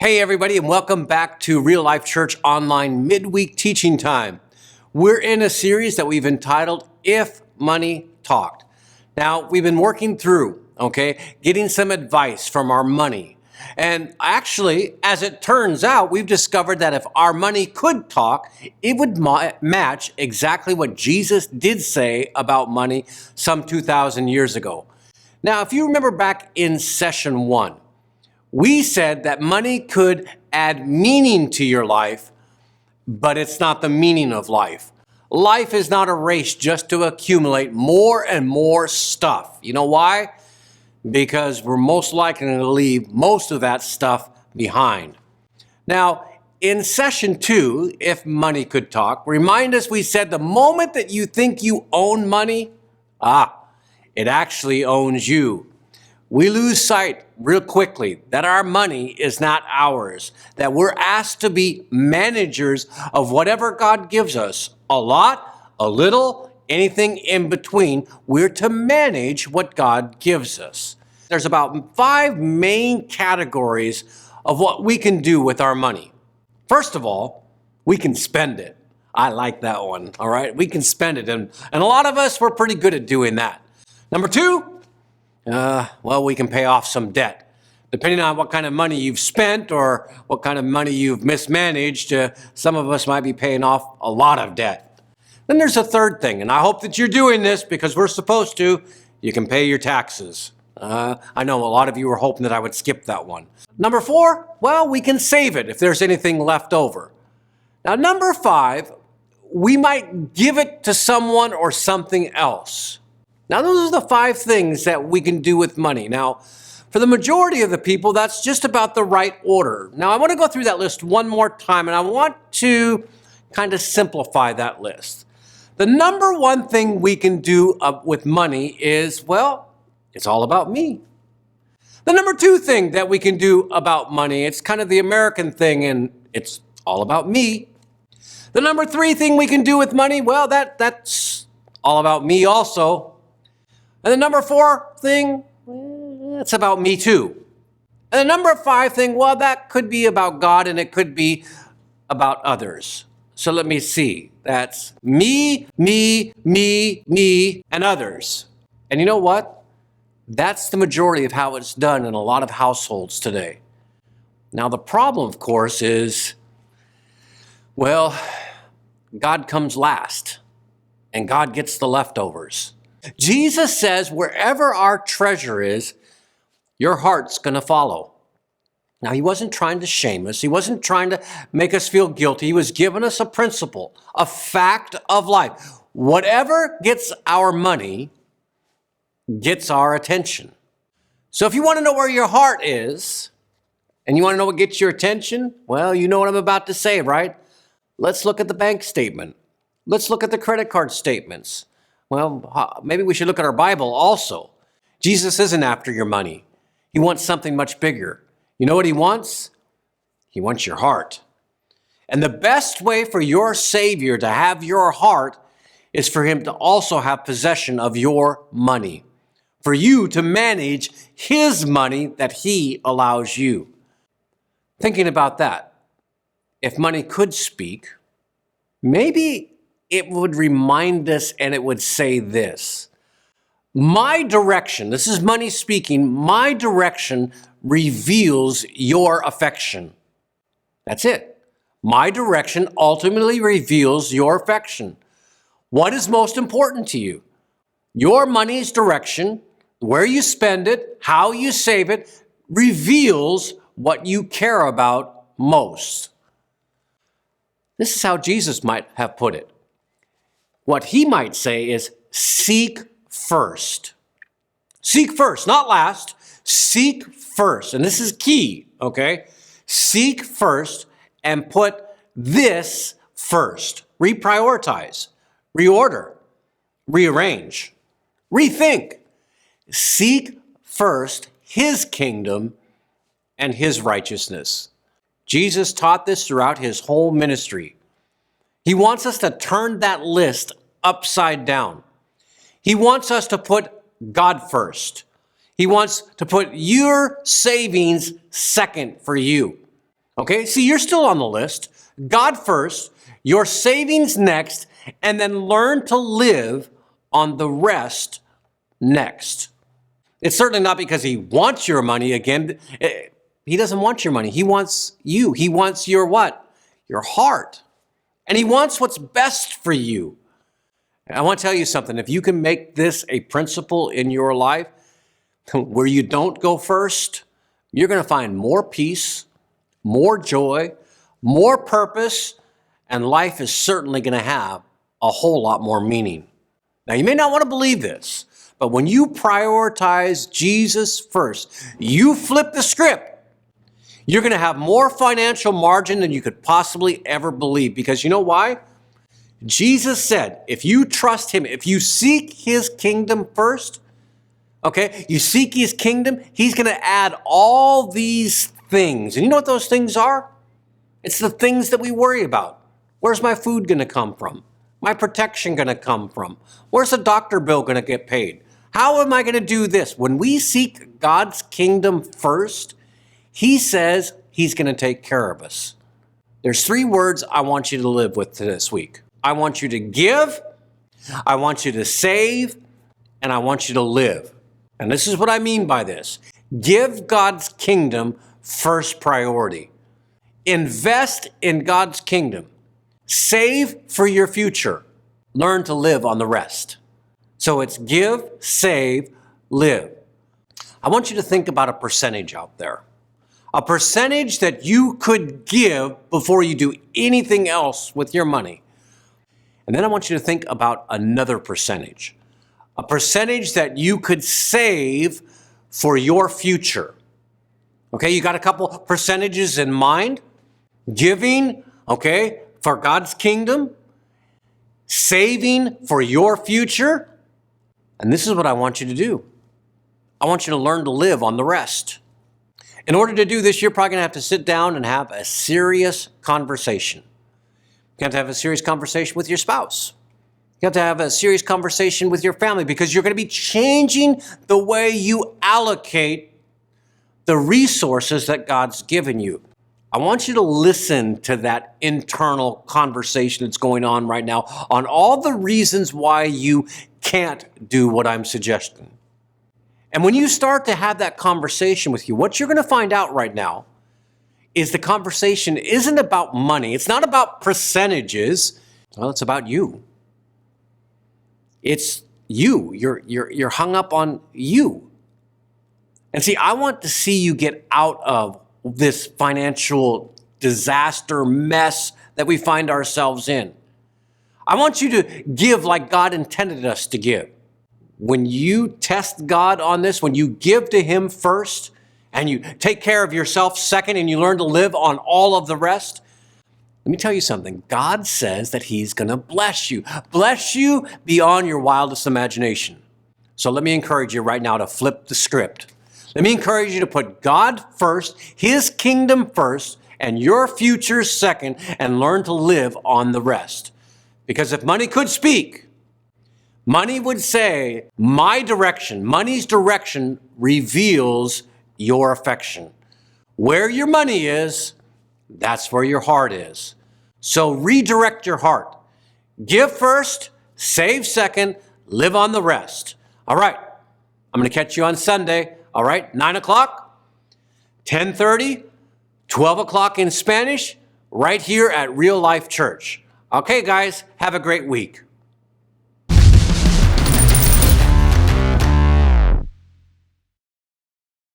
Hey everybody, and welcome back to Real Life Church Online Midweek Teaching Time. We're in a series that we've entitled, If Money Talked. Now, we've been working through, getting some advice from our money. And actually, as it turns out, we've discovered that if our money could talk, it would match exactly what Jesus did say about money some 2,000 years ago. Now, if you remember back in session 1, we said that money could add meaning to your life, but it's not the meaning of life. Life is not a race just to accumulate more and more stuff. You know why? Because we're most likely to leave most of that stuff behind. Now, in session 2, If Money Could Talk, remind us we said the moment that you think you own money, it actually owns you. We lose sight real quickly that our money is not ours, that we're asked to be managers of whatever God gives us. A lot, a little, anything in between. We're to manage what God gives us. There's about 5 main categories of what we can do with our money. First of all, we can spend it. I like that one, all right? We can spend it, and a lot of us, we're pretty good at doing that. Number 2, we can pay off some debt. Depending on what kind of money you've spent or what kind of money you've mismanaged, some of us might be paying off a lot of debt. Then there's a third thing, and I hope that you're doing this because we're supposed to. You can pay your taxes. I know a lot of you were hoping that I would skip that one. Number 4, we can save it if there's anything left over. Now, number 5, we might give it to someone or something else. Now, those are the 5 things that we can do with money. Now, for the majority of the people, that's just about the right order. Now, I want to go through that list one more time, and I want to kind of simplify that list. The number 1 thing we can do with money is, it's all about me. The number 2 thing that we can do about money, it's kind of the American thing, and it's all about me. The number 3 thing we can do with money, that's all about me also. And the number 4 thing, it's about me too. And the number 5 thing, that could be about God and it could be about others. So let me see. That's me, and others. And you know what? That's the majority of how it's done in a lot of households today. Now the problem, of course, is, God comes last and God gets the leftovers. Jesus says, wherever our treasure is, your heart's going to follow. Now, he wasn't trying to shame us. He wasn't trying to make us feel guilty. He was giving us a principle, a fact of life. Whatever gets our money gets our attention. So if you want to know where your heart is, and you want to know what gets your attention, you know what I'm about to say, right? Let's look at the bank statement. Let's look at the credit card statements. Maybe we should look at our Bible also. Jesus isn't after your money. He wants something much bigger. You know what he wants? He wants your heart. And the best way for your Savior to have your heart is for him to also have possession of your money, for you to manage his money that he allows you. Thinking about that, if money could speak, maybe it would remind us and it would say this: my direction, this is money speaking, my direction reveals your affection. That's it. My direction ultimately reveals your affection. What is most important to you? Your money's direction, where you spend it, how you save it, reveals what you care about most. This is how Jesus might have put it. What he might say is, seek first. Seek first, not last. Seek first. And this is key, okay? Seek first and put this first. Reprioritize, reorder, rearrange, rethink. Seek first his kingdom and his righteousness. Jesus taught this throughout his whole ministry. He wants us to turn that list upside down. He wants us to put God first. He wants to put your savings second for you. Okay, see, you're still on the list. God first, your savings next, and then learn to live on the rest next. It's certainly not because he wants your money again. He doesn't want your money. He wants you. He wants your what? Your heart. And he wants what's best for you. I want to tell you something. If you can make this a principle in your life where you don't go first, you're going to find more peace, more joy, more purpose, and life is certainly going to have a whole lot more meaning. Now, you may not want to believe this, but when you prioritize Jesus first, you flip the script. You're going to have more financial margin than you could possibly ever believe. Because you know why? Jesus said, if you trust him, if you seek his kingdom first, okay, you seek his kingdom, he's going to add all these things. And you know what those things are? It's the things that we worry about. Where's my food going to come from? My protection going to come from? Where's the doctor bill going to get paid? How am I going to do this? When we seek God's kingdom first, he says he's going to take care of us. There's 3 words I want you to live with this week. I want you to give, I want you to save, and I want you to live. And this is what I mean by this. Give God's kingdom first priority. Invest in God's kingdom. Save for your future. Learn to live on the rest. So it's give, save, live. I want you to think about a percentage out there. A percentage that you could give before you do anything else with your money. And then I want you to think about another percentage. A percentage that you could save for your future. Okay, you got a couple percentages in mind. Giving, okay, for God's kingdom. Saving for your future. And this is what I want you to do. I want you to learn to live on the rest. In order to do this, you're probably going to have to sit down and have a serious conversation. You have to have a serious conversation with your spouse. You have to have a serious conversation with your family because you're going to be changing the way you allocate the resources that God's given you. I want you to listen to that internal conversation that's going on right now on all the reasons why you can't do what I'm suggesting. And when you start to have that conversation with you, what you're going to find out right now is the conversation isn't about money. It's not about percentages. Well, it's about you. It's you. You're hung up on you. And see, I want to see you get out of this financial disaster mess that we find ourselves in. I want you to give like God intended us to give. When you test God on this, when you give to him first, and you take care of yourself second, and you learn to live on all of the rest, let me tell you something. God says that he's going to bless you beyond your wildest imagination. So let me encourage you right now to flip the script. Let me encourage you to put God first, his kingdom first, and your future second, and learn to live on the rest. Because if money could speak, money would say, my direction, money's direction reveals your affection. Where your money is, that's where your heart is. So redirect your heart. Give first, save second, live on the rest. All right, I'm going to catch you on Sunday. All right, 9 o'clock, 10:30, 12 o'clock in Spanish, right here at Real Life Church. Okay, guys, have a great week.